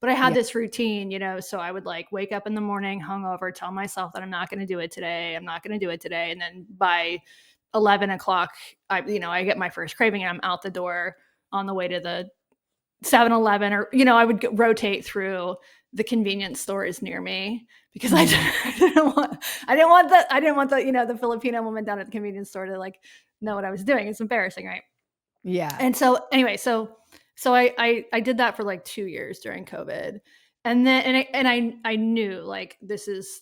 But I had this routine, so I would like wake up in the morning hungover, tell myself that I'm not going to do it today. I'm not going to do it today. And then by 11 o'clock, I get my first craving and I'm out the door on the way to the 7-Eleven, or, I would rotate through the convenience stores near me because I didn't want the Filipino woman down at the convenience store to like know what I was doing. It's embarrassing, right? Yeah. And so anyway, so I did that for like 2 years during COVID. And then, I knew like, this is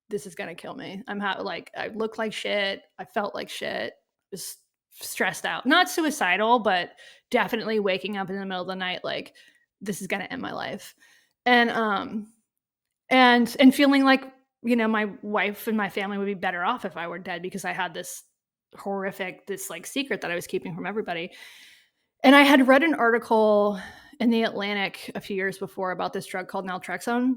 going to kill me. I looked like shit. I felt like shit. Was stressed out, not suicidal, but definitely waking up in the middle of the night, like this is going to end my life. And feeling like, my wife and my family would be better off if I were dead because I had this like secret that I was keeping from everybody. And I had read an article in the Atlantic a few years before about this drug called naltrexone,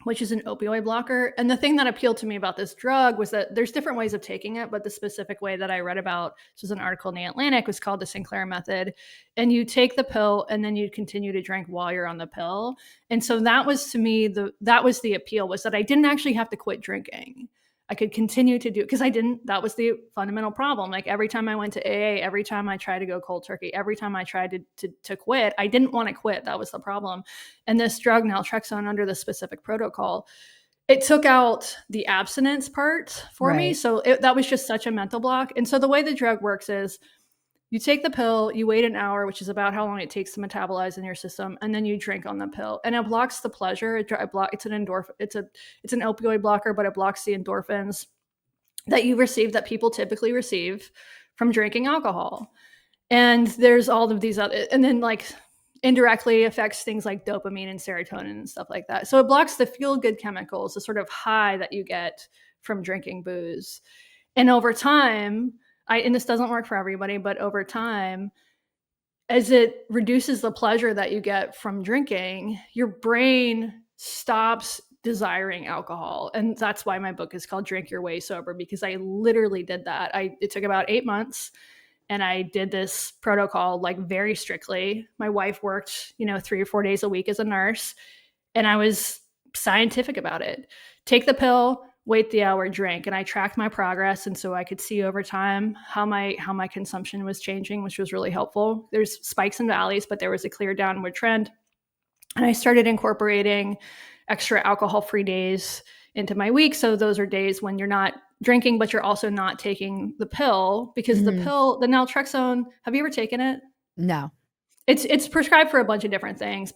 which is an opioid blocker. And the thing that appealed to me about this drug was that there's different ways of taking it, but the specific way that I read about, this was an article in the Atlantic, was called the Sinclair Method. And you take the pill and then you continue to drink while you're on the pill. And so that was, to me, that was the appeal, was that I didn't actually have to quit drinking. I could continue to do it because I didn't. That was the fundamental problem. Like every time I went to AA, every time I tried to go cold turkey, every time I tried to quit, I didn't want to quit. That was the problem. And this drug, naltrexone, under the specific protocol, it took out the abstinence part for me. So that was just such a mental block. And so the way the drug works is you take the pill, you wait an hour, which is about how long it takes to metabolize in your system, and then you drink on the pill. And it blocks the pleasure. It's an endorphin. It's an opioid blocker, but it blocks the endorphins that you receive, that people typically receive from drinking alcohol. And there's all of these other, and then like indirectly affects things like dopamine and serotonin and stuff like that. So it blocks the feel-good chemicals, the sort of high that you get from drinking booze. And over time, and this doesn't work for everybody, but over time, as it reduces the pleasure that you get from drinking, your brain stops desiring alcohol. And that's why my book is called Drink Your Way Sober, because I literally did that. It took about 8 months. And I did this protocol like very strictly. My wife worked, 3 or 4 days a week as a nurse. And I was scientific about it. Take the pill, wait the hour, drink. And I tracked my progress. And so I could see over time how my consumption was changing, which was really helpful. There's spikes and valleys, but there was a clear downward trend. And I started incorporating extra alcohol-free days into my week. So those are days when you're not drinking, but you're also not taking the pill, because the naltrexone, have you ever taken it? No. It's prescribed for a bunch of different things,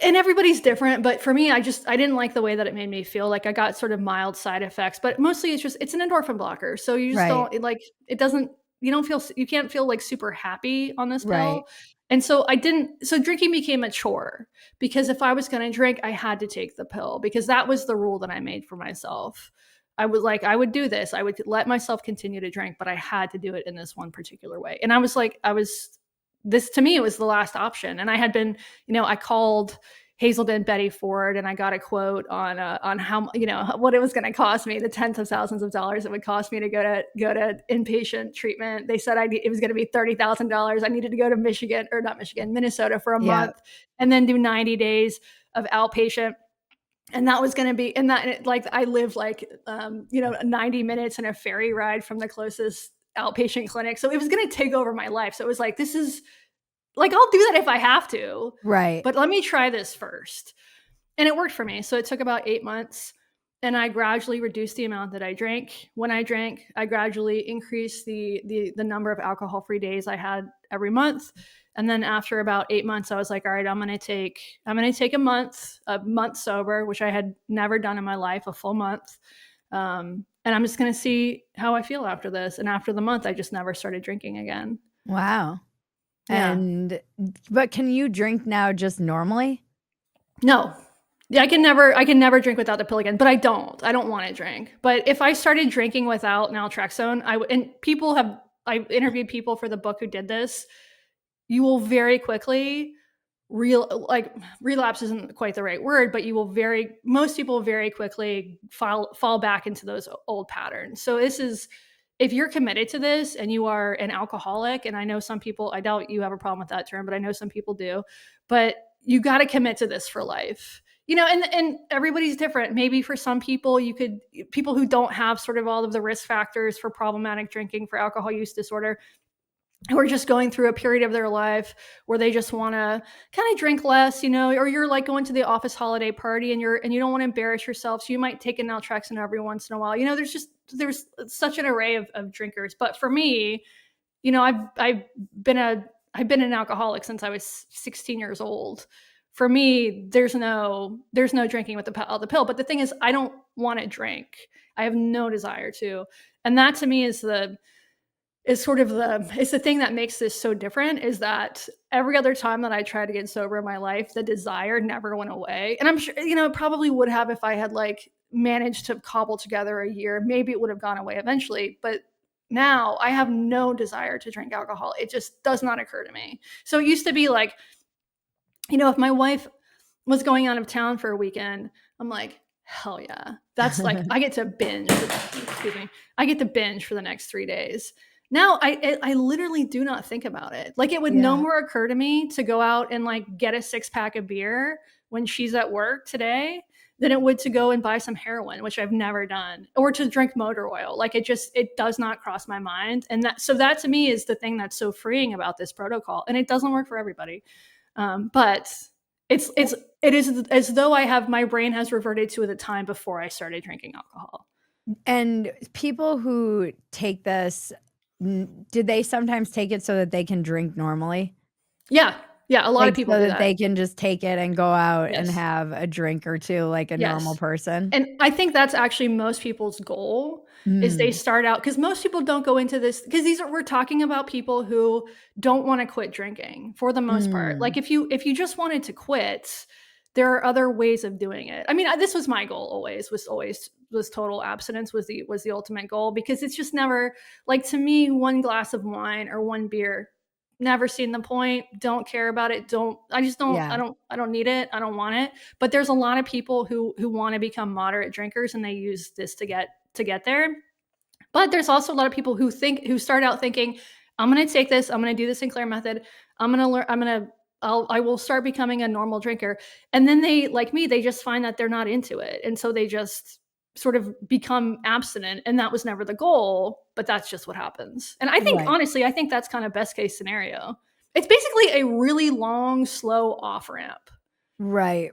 and everybody's different. But for me, I didn't like the way that it made me feel. Like I got sort of mild side effects, but mostly it's an endorphin blocker. So you just don't like, it doesn't, you can't feel like super happy on this pill. Right. And so so drinking became a chore, because if I was going to drink, I had to take the pill, because that was the rule that I made for myself. I would do this. I would let myself continue to drink, but I had to do it in this one particular way. And this, to me, it was the last option. And I had been, I called Hazelden Betty Ford, and I got a quote on how, what it was going to cost me, the tens of thousands of dollars it would cost me to go to inpatient treatment. They said it was going to be $30,000. I needed to go to Minnesota for a month, and then do 90 days of outpatient. And that was going to be, I lived 90 minutes in a ferry ride from the closest outpatient clinic. So it was going to take over my life. So it was like, this is like, I'll do that if I have to. Right. But let me try this first. And it worked for me. So it took about 8 months, and I gradually reduced the amount that I drank. When I drank, I gradually increased the number of alcohol-free days I had every month. And then after about 8 months, I was like, all right, I'm going to take a month sober, which I had never done in my life, a full month. And I'm just going to see how I feel after this. And after the month, I just never started drinking again. Wow. Yeah. But can you drink now just normally? No. Yeah, I can never drink without the pill again, but I don't want to drink. But if I started drinking without naltrexone, I interviewed people for the book who did this. You will very quickly relapse isn't quite the right word, but most people very quickly fall back into those old patterns. So if you're committed to this and you are an alcoholic, and I know some people, I doubt you have a problem with that term, but I know some people do, but you got to commit to this for life. And everybody's different. Maybe for some people, people who don't have sort of all of the risk factors for problematic drinking, for alcohol use disorder, who are just going through a period of their life where they just want to kind of drink less, or you're like going to the office holiday party and you don't want to embarrass yourself. So you might take a naltrexone every once in a while. There's such an array of drinkers. But for me, I've been an alcoholic since I was 16 years old. For me, there's no drinking with the pill. But the thing is, I don't want to drink. I have no desire to. And that to me is the thing that makes this so different, is that every other time that I tried to get sober in my life, the desire never went away. And I'm sure, it probably would have if I had like managed to cobble together a year. Maybe it would have gone away eventually. But now I have no desire to drink alcohol. It just does not occur to me. So it used to be like, if my wife was going out of town for a weekend, I'm like, hell yeah. That's like, I get to binge. Excuse me. I get to binge for the next 3 days. Now I literally do not think about it. Like, it would no more occur to me to go out and like get a 6-pack of beer when she's at work today than it would to go and buy some heroin, which I've never done, or to drink motor oil. Like, it does not cross my mind. And that to me is the thing that's so freeing about this protocol. And it doesn't work for everybody. But it is as though my brain has reverted to the time before I started drinking alcohol. And people who take this, do they sometimes take it so that they can drink normally? Yeah. Yeah. A lot of people so do that they can just take it and go out and Yes. have a drink or two like a normal person. And I think that's actually most people's goal, is they start out, because most people don't go into this, because we're talking about people who don't want to quit drinking for the most part. Like, if you just wanted to quit, there are other ways of doing it. I mean, this was my goal always, was total abstinence was the ultimate goal, because it's just never, like, to me, one glass of wine or one beer, never seen the point, don't care about it, I don't need it, I don't want it. But there's a lot of people who want to become moderate drinkers, and they use this to get there. But there's also a lot of people who start out thinking, I'm going to take this, I'm going to do the Sinclair method, I'm going to learn, I will start becoming a normal drinker. And then they, like me, they just find that they're not into it. And so they just sort of become abstinent. And that was never the goal, but that's just what happens. And I think, honestly, I think that's kind of best case scenario. It's basically a really long, slow off ramp. Right.